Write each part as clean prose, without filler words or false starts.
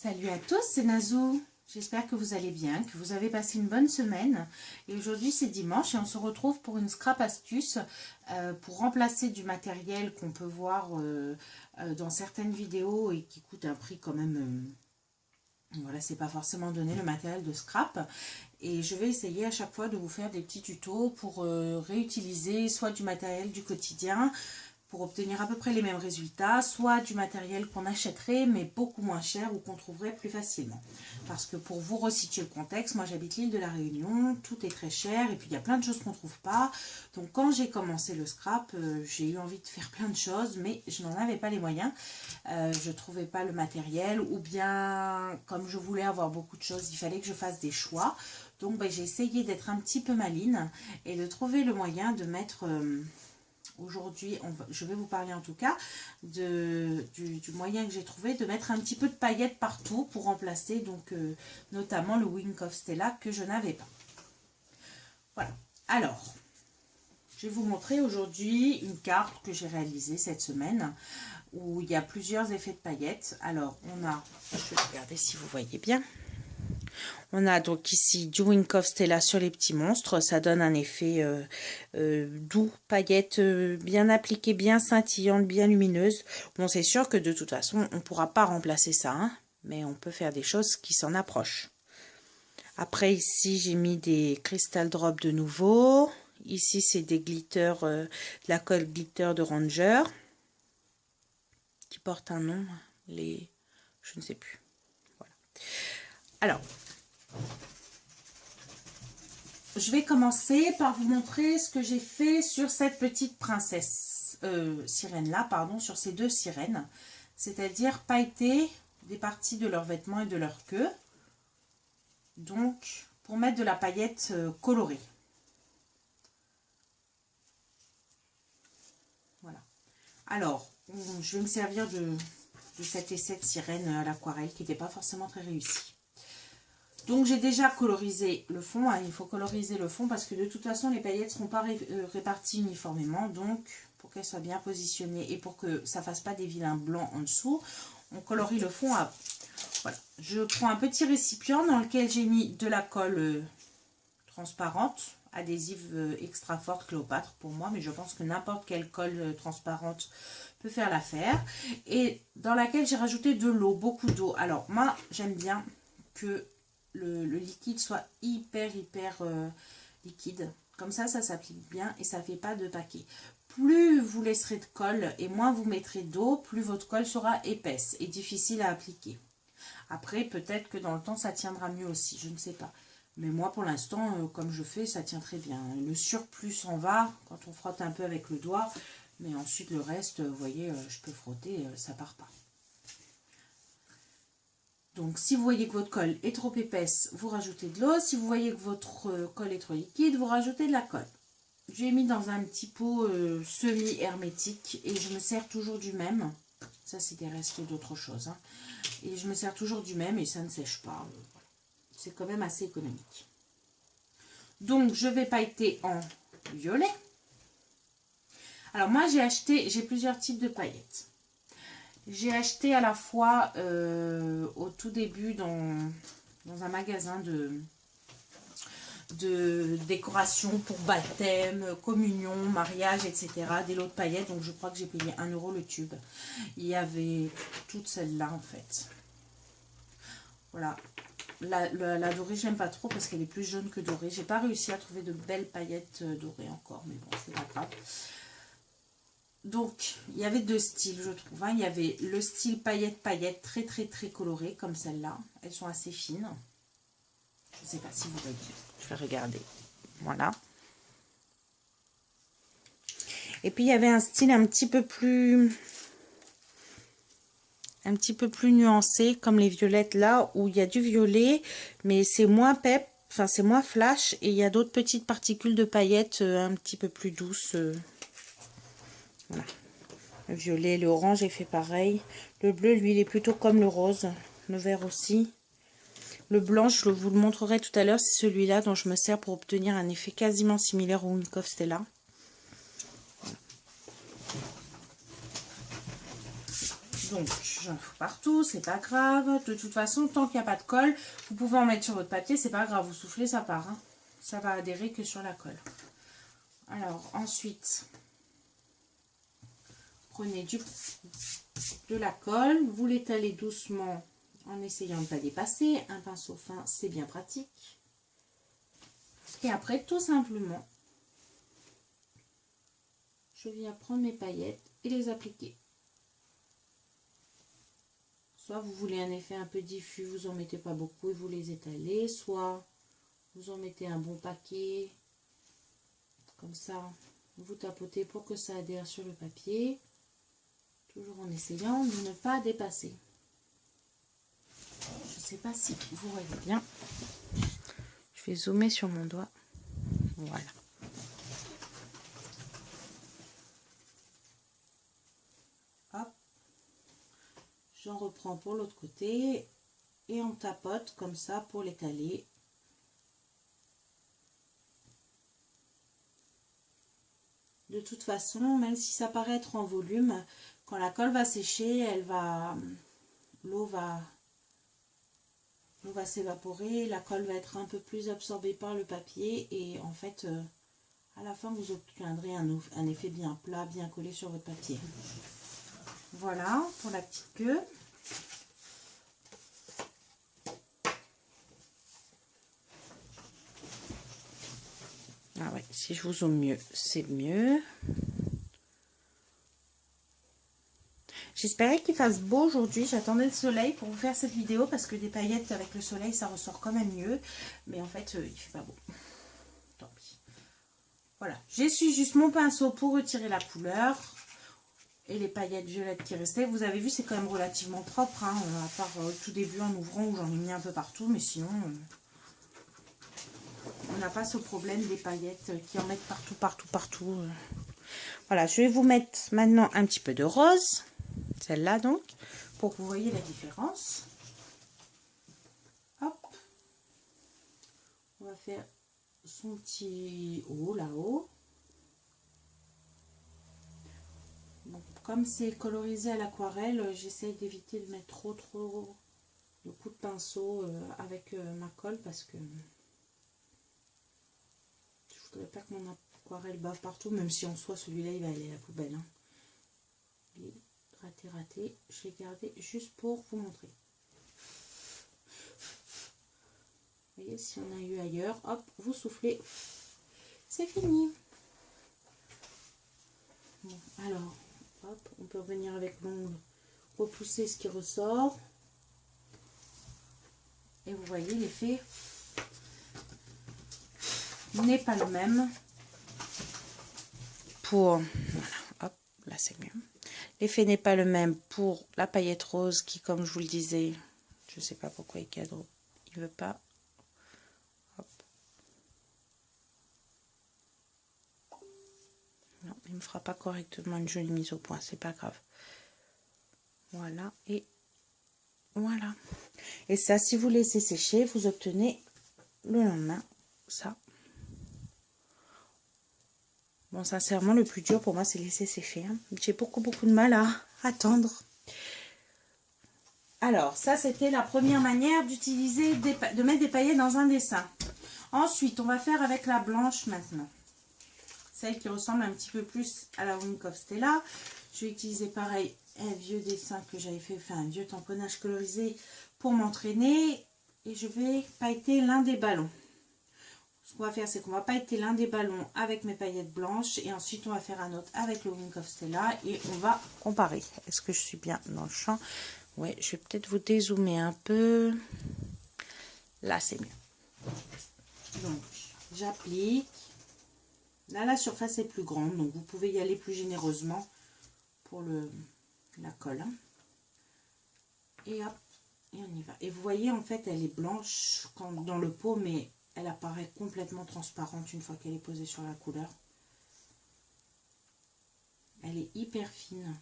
Salut à tous, c'est Nazou. J'espère que vous allez bien, que vous avez passé une bonne semaine. Et aujourd'hui c'est dimanche et on se retrouve pour une scrap astuce pour remplacer du matériel qu'on peut voir dans certaines vidéos et qui coûte un prix quand même... voilà, c'est pas forcément donné le matériel de scrap. Et je vais essayer à chaque fois de vous faire des petits tutos pour réutiliser soit du matériel du quotidien, pour obtenir à peu près les mêmes résultats, soit du matériel qu'on achèterait mais beaucoup moins cher ou qu'on trouverait plus facilement. Parce que pour vous resituer le contexte, moi j'habite l'île de la Réunion, tout est très cher et puis il y a plein de choses qu'on ne trouve pas. Donc quand j'ai commencé le scrap, j'ai eu envie de faire plein de choses mais je n'en avais pas les moyens. Je ne trouvais pas le matériel ou bien comme je voulais avoir beaucoup de choses, il fallait que je fasse des choix. Donc j'ai essayé d'être un petit peu maline et de trouver le moyen de mettre... Aujourd'hui, je vais vous parler en tout cas du moyen que j'ai trouvé de mettre un petit peu de paillettes partout pour remplacer donc notamment le Wink of Stella que je n'avais pas. Voilà. Alors, je vais vous montrer aujourd'hui une carte que j'ai réalisée cette semaine où il y a plusieurs effets de paillettes. Alors, on a, je vais regarder si vous voyez bien. On a donc ici du Wink of Stella sur les petits monstres. Ça donne un effet doux, paillettes bien appliquées, bien scintillantes, bien lumineuses. Bon, c'est sûr que de toute façon, on ne pourra pas remplacer ça, hein, mais on peut faire des choses qui s'en approchent. Après, ici, j'ai mis des Crystal Drops de nouveau. Ici, c'est des glitters, de la colle glitter de Ranger, qui porte un nom, je ne sais plus. Voilà. Alors, je vais commencer par vous montrer ce que j'ai fait sur cette petite princesse sirène là, pardon, sur ces deux sirènes, c'est-à-dire pailleter des parties de leurs vêtements et de leur queue, donc pour mettre de la paillette colorée. Voilà. Alors, je vais me servir de cet essai de sirène à l'aquarelle qui n'était pas forcément très réussi. Donc j'ai déjà colorisé le fond, hein, il faut coloriser le fond parce que de toute façon les paillettes ne seront pas réparties uniformément. Donc pour qu'elles soient bien positionnées et pour que ça ne fasse pas des vilains blancs en dessous, on colorie le fond à... Voilà. Je prends un petit récipient dans lequel j'ai mis de la colle transparente, adhésive extra forte Cléopâtre pour moi, mais je pense que n'importe quelle colle transparente peut faire l'affaire. Et dans laquelle j'ai rajouté de l'eau, beaucoup d'eau. Alors moi j'aime bien que le liquide soit hyper liquide, comme ça s'applique bien et ça fait pas de paquet. Plus vous laisserez de colle et moins vous mettrez d'eau, plus votre colle sera épaisse et difficile à appliquer. Après peut-être que dans le temps ça tiendra mieux aussi, je ne sais pas, mais moi pour l'instant comme je fais ça tient très bien. Le surplus s'en va quand on frotte un peu avec le doigt, mais ensuite le reste vous voyez je peux frotter, ça part pas. Donc, si vous voyez que votre colle est trop épaisse, vous rajoutez de l'eau. Si vous voyez que votre colle est trop liquide, vous rajoutez de la colle. J'ai mis dans un petit pot semi-hermétique et je me sers toujours du même. Ça, c'est des restes d'autre chose, hein. Et je me sers toujours du même et ça ne sèche pas. Voilà. C'est quand même assez économique. Donc, je vais pailleter en violet. Alors, moi, j'ai plusieurs types de paillettes. J'ai acheté à la fois au tout début dans un magasin de décoration pour baptême, communion, mariage, etc. Des lots de paillettes. Donc je crois que j'ai payé 1 € le tube. Il y avait toutes celles-là en fait. Voilà. La dorée, j'aime pas trop parce qu'elle est plus jaune que dorée. J'ai pas réussi à trouver de belles paillettes dorées encore, mais bon, c'est pas grave. Donc, il y avait deux styles, je trouve. Hein. Il y avait le style paillettes, très coloré, comme celle-là. Elles sont assez fines. Je ne sais pas si vous voyez. Je vais regarder. Voilà. Et puis, il y avait un style un petit peu plus nuancé, comme les violettes là, où il y a du violet, mais c'est moins pep, enfin, c'est moins flash. Et il y a d'autres petites particules de paillettes un petit peu plus douces. Voilà. Le violet, le orange est fait pareil. Le bleu, lui, il est plutôt comme le rose. Le vert aussi. Le blanc, je vous le montrerai tout à l'heure. C'est celui-là dont je me sers pour obtenir un effet quasiment similaire au Wink of Stella. Donc, j'en fous partout, c'est pas grave. De toute façon, tant qu'il n'y a pas de colle, vous pouvez en mettre sur votre papier, c'est pas grave. Vous soufflez, ça part. Hein. Ça va adhérer que sur la colle. Alors, ensuite, prenez de la colle. Vous l'étalez doucement en essayant de ne pas dépasser. Un pinceau fin, c'est bien pratique. Et après, tout simplement, je viens prendre mes paillettes et les appliquer. Soit vous voulez un effet un peu diffus, vous en mettez pas beaucoup et vous les étalez. Soit vous en mettez un bon paquet. Comme ça, vous tapotez pour que ça adhère sur le papier. Toujours en essayant de ne pas dépasser. Je ne sais pas si vous voyez bien. Je vais zoomer sur mon doigt. Voilà. Hop. J'en reprends pour l'autre côté. Et on tapote comme ça pour l'étaler. De toute façon, même si ça paraît être en volume, quand la colle va sécher, l'eau va s'évaporer, la colle va être un peu plus absorbée par le papier et en fait, à la fin, vous obtiendrez un effet bien plat, bien collé sur votre papier. Voilà pour la petite queue. Ah ouais, si je vous zoome mieux, c'est mieux. J'espérais qu'il fasse beau aujourd'hui. J'attendais le soleil pour vous faire cette vidéo parce que des paillettes avec le soleil, ça ressort quand même mieux. Mais en fait, il fait pas beau. Tant pis. Voilà, j'essuie juste mon pinceau pour retirer la couleur. Et les paillettes violettes qui restaient. Vous avez vu, c'est quand même relativement propre. Hein, à part tout début en ouvrant où j'en ai mis un peu partout. Mais sinon, on n'a pas ce problème des paillettes qui en mettent partout. Voilà, je vais vous mettre maintenant un petit peu de rose. Celle-là donc, pour que vous voyez la différence. Hop. On va faire son petit haut là-haut. Bon, comme c'est colorisé à l'aquarelle, j'essaye d'éviter de mettre trop de coups de pinceau avec ma colle parce que je voudrais pas que mon aquarelle bave partout, même si en soi celui-là il va aller à la poubelle. Hein. Il est raté, je l'ai gardé juste pour vous montrer. Vous voyez, si on a eu ailleurs, hop, vous soufflez, c'est fini. Bon, alors, hop, on peut revenir avec l'ongle, repousser ce qui ressort. Et vous voyez, l'effet n'est pas le même pour... Voilà, hop, là c'est mieux. L'effet n'est pas le même pour la paillette rose qui, comme je vous le disais, je ne sais pas pourquoi il cadre, il veut pas. Hop. Non, il ne me fera pas correctement une jolie mise au point, c'est pas grave. Voilà, et voilà. Et ça, si vous laissez sécher, vous obtenez le lendemain ça. Bon, sincèrement, le plus dur pour moi, c'est laisser sécher. Hein. J'ai beaucoup de mal à attendre. Alors, ça, c'était la première manière d'utiliser, de mettre des paillettes dans un dessin. Ensuite, on va faire avec la blanche maintenant. Celle qui ressemble un petit peu plus à la Wink of Stella. Je vais utiliser pareil un vieux dessin que j'avais fait, enfin un vieux tamponnage colorisé pour m'entraîner. Et je vais pailleter l'un des ballons. Ce qu'on va faire, c'est qu'on va pailleter l'un des ballons avec mes paillettes blanches. Et ensuite, on va faire un autre avec le Wink of Stella. Et on va comparer. Est-ce que je suis bien dans le champ? Ouais, je vais peut-être vous dézoomer un peu. Là, c'est mieux. Donc, j'applique. Là, la surface est plus grande. Donc, vous pouvez y aller plus généreusement pour la colle. Hein. Et hop, et on y va. Et vous voyez, en fait, elle est blanche dans le pot, mais elle apparaît complètement transparente une fois qu'elle est posée sur la couleur. Elle est hyper fine.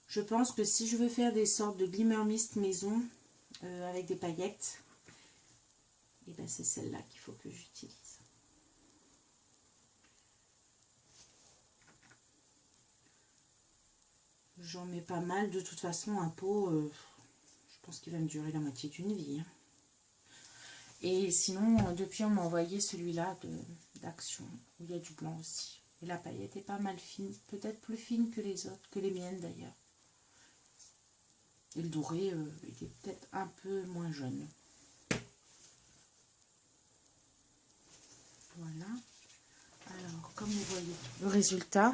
Je pense que si je veux faire des sortes de glimmer mist maison avec des paillettes, et ben c'est celle-là qu'il faut que j'utilise. J'en mets pas mal. De toute façon, un pot, je pense qu'il va me durer la moitié d'une vie. Hein. Et sinon, depuis, on m'a envoyé celui-là d'Action, où il y a du blanc aussi. Et la paillette est pas mal fine, peut-être plus fine que les autres, que les miennes d'ailleurs. Et le doré, il est peut-être un peu moins jaune. Voilà. Alors, comme vous voyez, le résultat.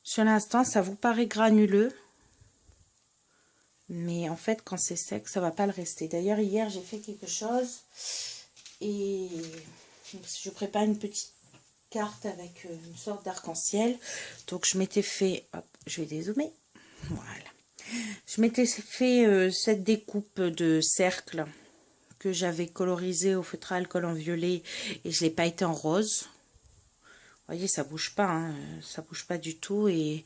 Sur l'instant, ça vous paraît granuleux. Mais en fait, quand c'est sec, ça va pas le rester. D'ailleurs, hier, j'ai fait quelque chose. Et je prépare une petite carte avec une sorte d'arc-en-ciel. Donc, je m'étais fait... Hop, je vais dézoomer. Voilà. Je m'étais fait cette découpe de cercle que j'avais colorisé au feutre à alcool en violet. Et je l'ai pailleté en rose. Vous voyez, ça bouge pas. Hein, ça bouge pas du tout. Et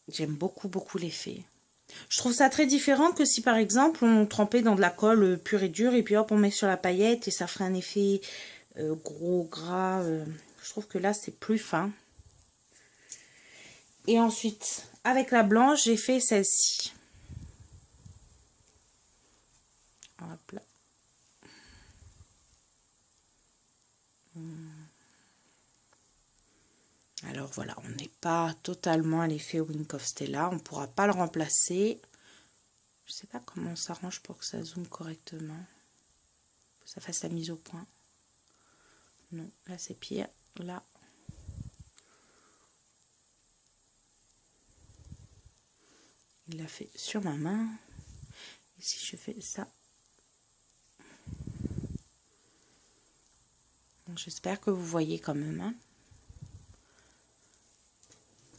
j'aime beaucoup, beaucoup l'effet. Je trouve ça très différent que si par exemple on trempait dans de la colle pure et dure et puis hop on met sur la paillette et ça ferait un effet gros, gras. Je trouve que là c'est plus fin. Et ensuite avec la blanche j'ai fait celle-ci. Hop là. Alors voilà, on n'est pas totalement à l'effet Wink of Stella, on ne pourra pas le remplacer. Je sais pas comment on s'arrange pour que ça zoome correctement. Que ça fasse la mise au point. Non, là c'est pire. Là. Il l'a fait sur ma main. Et si je fais ça. Bon, j'espère que vous voyez quand même. Hein.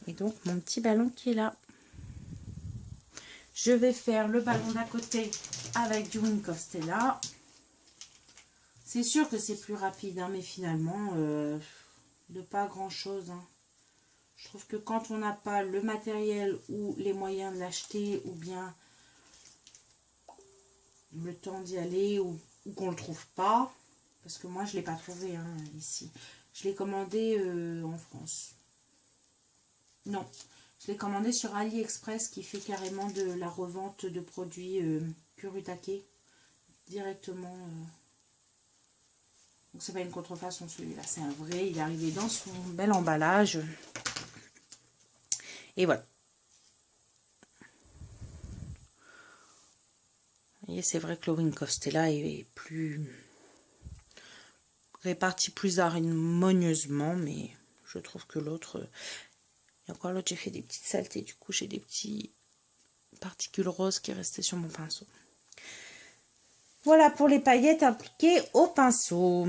Et donc mon petit ballon qui est là. Je vais faire le ballon d'à côté avec du Wink of Stella. C'est sûr que c'est plus rapide, hein, mais finalement, de pas grand chose. Hein. Je trouve que quand on n'a pas le matériel ou les moyens de l'acheter, ou bien le temps d'y aller, ou qu'on ne le trouve pas, parce que moi je ne l'ai pas trouvé hein, ici. Je l'ai commandé en France. Non. Je l'ai commandé sur AliExpress qui fait carrément de la revente de produits Kurutake directement. Donc c'est pas une contrefaçon celui-là, c'est un vrai. Il est arrivé dans son bel emballage. Et voilà. Vous voyez, c'est vrai que le Wink of Stella est plus réparti plus harmonieusement, mais je trouve que l'autre... Et encore l'autre, j'ai fait des petites saletés. Du coup, j'ai des petites particules roses qui restaient sur mon pinceau. Voilà pour les paillettes appliquées au pinceau.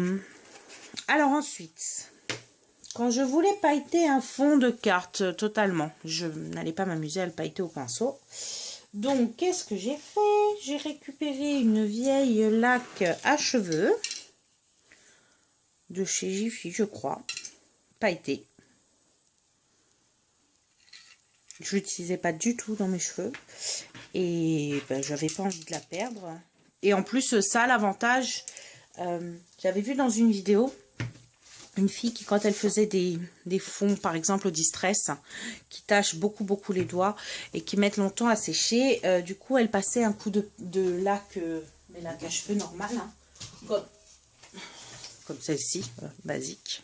Alors ensuite, quand je voulais pailleter un fond de carte totalement, je n'allais pas m'amuser à le pailleter au pinceau. Donc, qu'est-ce que j'ai fait? J'ai récupéré une vieille laque à cheveux de chez Jiffy, je crois, pailletée. Je l'utilisais pas du tout dans mes cheveux et ben, j'avais pas envie de la perdre. Et en plus, ça, l'avantage, j'avais vu dans une vidéo une fille qui, quand elle faisait des fonds, par exemple au distress, qui tâchent beaucoup les doigts et qui mettent longtemps à sécher, du coup, elle passait un coup de laque, mais laque à cheveux normal, hein, comme celle-ci, basique.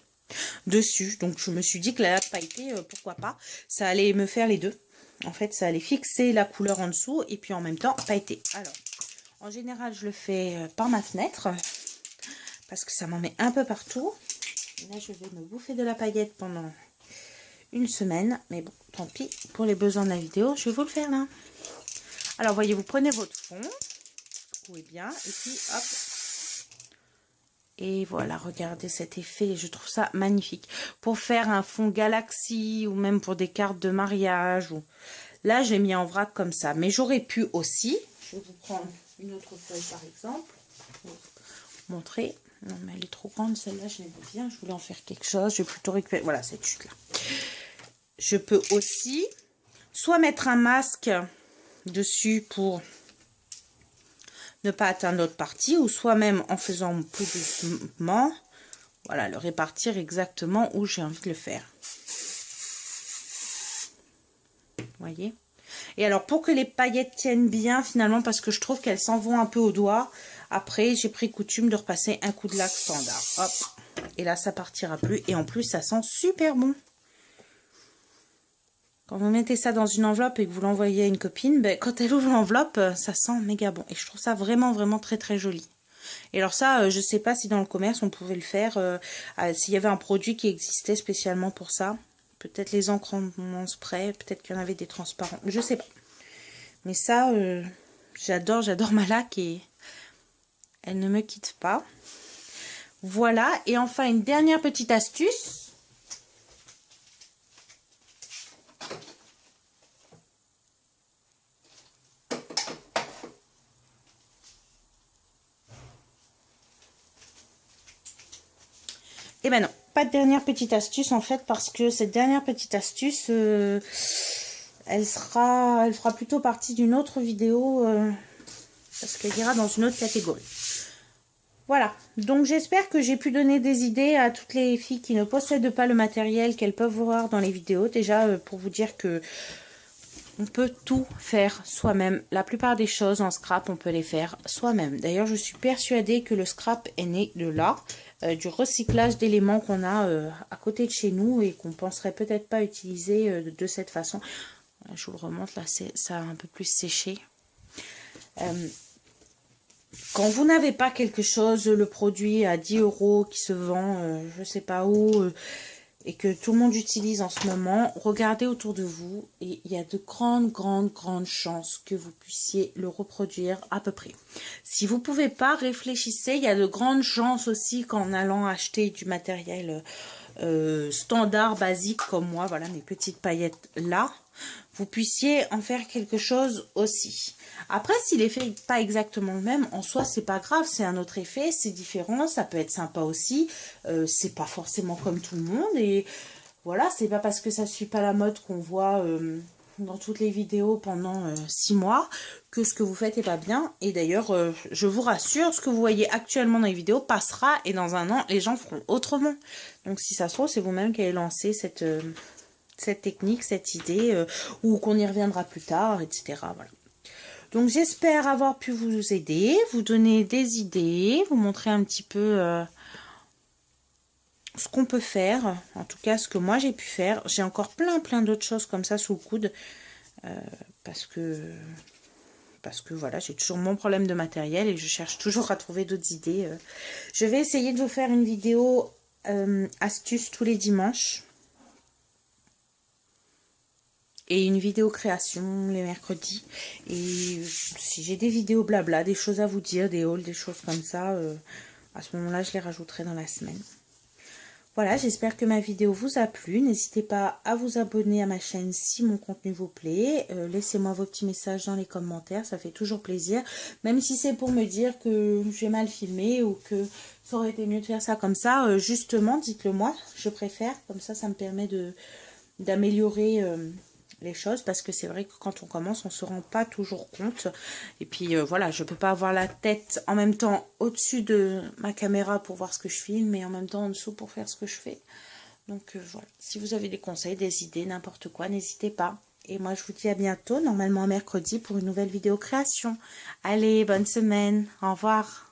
Dessus, donc je me suis dit que la laque pailletée, pourquoi pas, ça allait me faire les deux. En fait, ça allait fixer la couleur en dessous et puis en même temps pailleter. Alors, en général, je le fais par ma fenêtre parce que ça m'en met un peu partout. Et là, je vais me bouffer de la paillette pendant une semaine, mais bon, tant pis, pour les besoins de la vidéo, je vais vous le faire là. Alors, voyez, vous prenez votre fond, secouez bien, et puis hop. Et voilà, regardez cet effet, je trouve ça magnifique. Pour faire un fond galaxie ou même pour des cartes de mariage. Là, j'ai mis en vrac comme ça. Mais j'aurais pu aussi, je vais vous prendre une autre feuille par exemple, pour vous montrer. Non, mais elle est trop grande celle-là, je l'aime bien. Je voulais en faire quelque chose, je vais plutôt récupérer, voilà, cette chute-là. Je peux aussi soit mettre un masque dessus pour... ne pas atteindre l'autre partie, ou soit même en faisant plus doucement, voilà, le répartir exactement où j'ai envie de le faire. Vous voyez? Et alors, pour que les paillettes tiennent bien, finalement, parce que je trouve qu'elles s'en vont un peu au doigt, après, j'ai pris coutume de repasser un coup de lac standard. Hop. Et là, ça partira plus. Et en plus, ça sent super bon. Quand vous mettez ça dans une enveloppe et que vous l'envoyez à une copine, ben, quand elle ouvre l'enveloppe, ça sent méga bon. Et je trouve ça vraiment, vraiment très, très joli. Et alors ça, je sais pas si dans le commerce, on pouvait le faire. S'il y avait un produit qui existait spécialement pour ça. Peut-être les encres en spray. Peut-être qu'il y en avait des transparents. Je sais pas. Mais ça, j'adore ma laque et elle ne me quitte pas. Voilà. Et enfin, une dernière petite astuce. Et ben non, pas de dernière petite astuce en fait, parce que cette dernière petite astuce, elle fera plutôt partie d'une autre vidéo, parce qu'elle ira dans une autre catégorie. Voilà, donc j'espère que j'ai pu donner des idées à toutes les filles qui ne possèdent pas le matériel qu'elles peuvent voir dans les vidéos. Déjà, pour vous dire que on peut tout faire soi-même. La plupart des choses en scrap, on peut les faire soi-même. D'ailleurs, je suis persuadée que le scrap est né de là, du recyclage d'éléments qu'on a à côté de chez nous et qu'on penserait peut-être pas utiliser de cette façon. Je vous le remonte, là, ça a un peu plus séché. Quand vous n'avez pas quelque chose, le produit à 10 € qui se vend, je sais pas où, et que tout le monde utilise en ce moment, regardez autour de vous et il y a de grandes chances que vous puissiez le reproduire à peu près. Si vous ne pouvez pas, réfléchissez, il y a de grandes chances aussi qu'en allant acheter du matériel standard, basique comme moi, voilà mes petites paillettes là, vous puissiez en faire quelque chose aussi. Après, si l'effet n'est pas exactement le même, en soi, c'est pas grave, c'est un autre effet, c'est différent, ça peut être sympa aussi. C'est pas forcément comme tout le monde. Et voilà, c'est pas parce que ça suit pas la mode qu'on voit dans toutes les vidéos pendant 6 mois que ce que vous faites est pas bien. Et d'ailleurs, je vous rassure, ce que vous voyez actuellement dans les vidéos passera et dans un an, les gens feront autrement. Donc si ça se trouve, c'est vous-même qui avez lancé cette technique, cette idée, ou qu'on y reviendra plus tard, etc. Voilà. Donc j'espère avoir pu vous aider, vous donner des idées, vous montrer un petit peu ce qu'on peut faire, en tout cas ce que moi j'ai pu faire. J'ai encore plein d'autres choses comme ça sous le coude, parce que voilà, j'ai toujours mon problème de matériel et je cherche toujours à trouver d'autres idées. Je vais essayer de vous faire une vidéo astuce tous les dimanches. Et une vidéo création les mercredis. Et si j'ai des vidéos blabla, des choses à vous dire, des hauls, des choses comme ça, à ce moment-là, je les rajouterai dans la semaine. Voilà, j'espère que ma vidéo vous a plu. N'hésitez pas à vous abonner à ma chaîne si mon contenu vous plaît. Laissez-moi vos petits messages dans les commentaires, ça fait toujours plaisir. Même si c'est pour me dire que j'ai mal filmé ou que ça aurait été mieux de faire ça comme ça, justement, dites-le moi, je préfère. Comme ça, ça me permet d'améliorer les choses, parce que c'est vrai que quand on commence, on se rend pas toujours compte. Et puis voilà, je peux pas avoir la tête en même temps au-dessus de ma caméra pour voir ce que je filme et en même temps en dessous pour faire ce que je fais. Donc voilà, si vous avez des conseils, des idées, n'importe quoi, n'hésitez pas. Et moi je vous dis à bientôt, normalement mercredi, pour une nouvelle vidéo création. Allez, bonne semaine, au revoir.